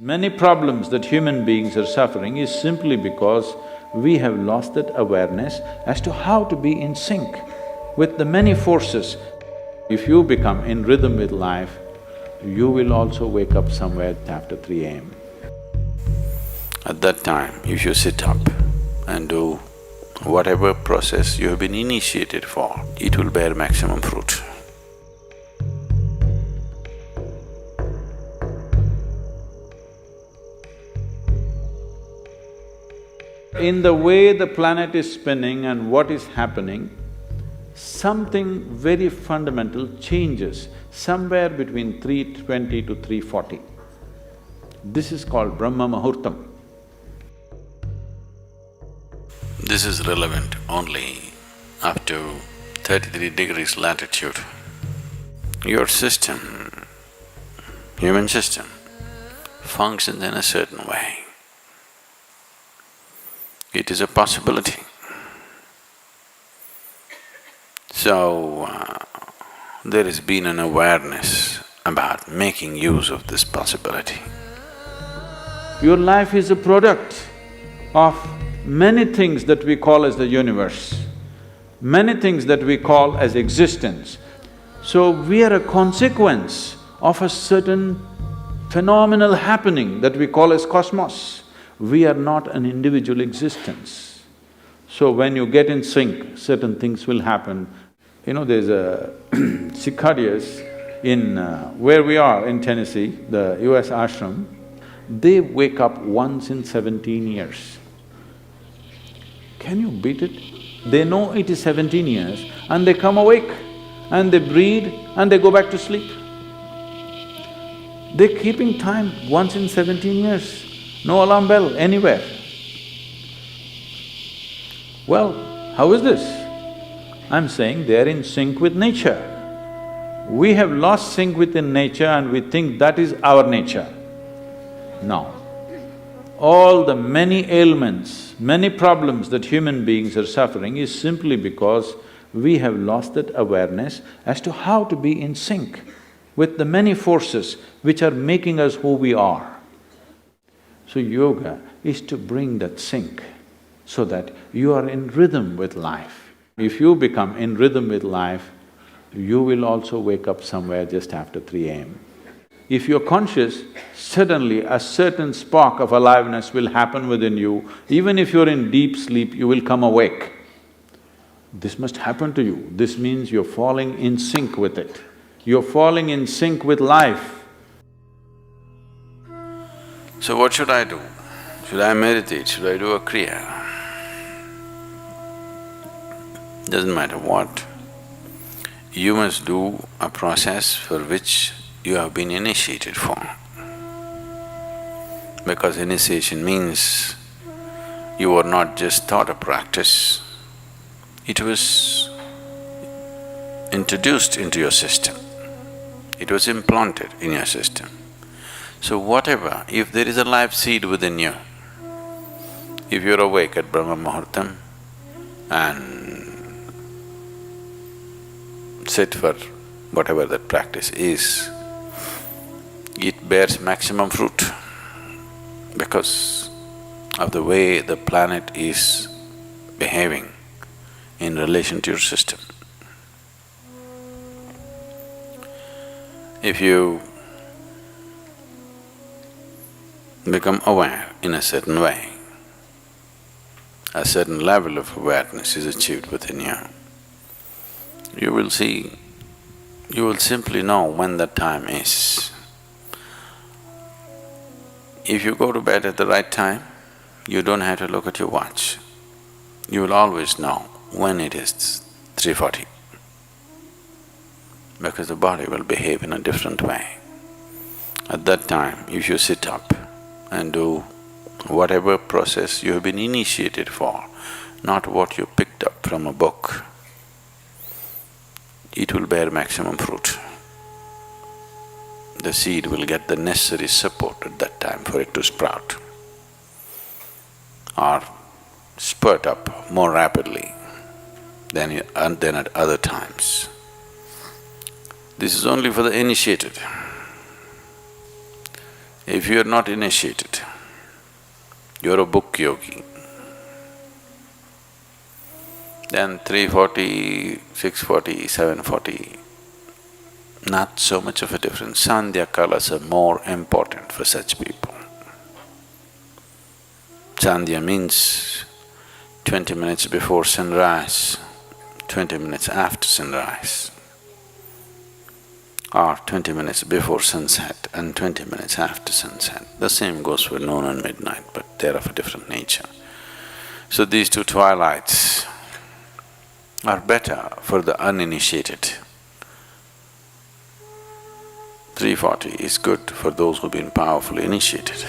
Many problems that human beings are suffering is simply because we have lost that awareness as to how to be in sync with the many forces. If you become in rhythm with life, you will also wake up somewhere after 3 a.m. At that time, if you sit up and do whatever process you have been initiated for, it will bear maximum fruit. In the way the planet is spinning and what is happening, something very fundamental changes somewhere between 3:20 to 3:40. This is called Brahma Muhurtam. This is relevant only up to 33 degrees latitude. Your system, human system, functions in a certain way. It is a possibility. So, there has been an awareness about making use of this possibility. Your life is a product of many things that we call as the universe, many things that we call as existence. So we are a consequence of a certain phenomenal happening that we call as cosmos. We are not an individual existence. So when you get in sync, certain things will happen. You know, there's a cicadas in where we are in Tennessee, the US ashram, they wake up once in 17 years. Can you beat it? They know it is 17 years and they come awake and they breathe and they go back to sleep. They're keeping time once in 17 years, no alarm bell anywhere. Well, how is this? I'm saying they're in sync with nature. We have lost sync within nature and we think that is our nature. No. All the many ailments, many problems that human beings are suffering is simply because we have lost that awareness as to how to be in sync with the many forces which are making us who we are. So yoga is to bring that sync so that you are in rhythm with life. If you become in rhythm with life, you will also wake up somewhere just after 3 a.m. If you're conscious, suddenly a certain spark of aliveness will happen within you. Even if you're in deep sleep, you will come awake. This must happen to you. This means you're falling in sync with it. You're falling in sync with life. So what should I do? Should I meditate? Should I do a kriya? Doesn't matter what. You must do a process for which you have been initiated for. Because initiation means you were not just taught a practice, it was introduced into your system, it was implanted in your system. So whatever, if there is a life seed within you, if you're awake at Brahma Muhurtam and sit for whatever that practice is, it bears maximum fruit because of the way the planet is behaving in relation to your system. If you become aware in a certain way, a certain level of awareness is achieved within you, you will see, you will simply know when that time is. If you go to bed at the right time, you don't have to look at your watch. You will always know when it is 3:40, because the body will behave in a different way. At that time, if you sit up and do whatever process you have been initiated for, not what you picked up from a book, it will bear maximum fruit. The seed will get the necessary support at that time for it to sprout or spurt up more rapidly than at other times. This is only for the initiated. If you're not initiated, you're a book yogi, then 340, 640, 740, not so much of a difference. Sandhya kalas are more important for such people. Sandhya means 20 minutes before sunrise, 20 minutes after sunrise, or 20 minutes before sunset and 20 minutes after sunset. The same goes for noon and midnight, but they're of a different nature. So these two twilights are better for the uninitiated. 340 is good for those who've been powerfully initiated.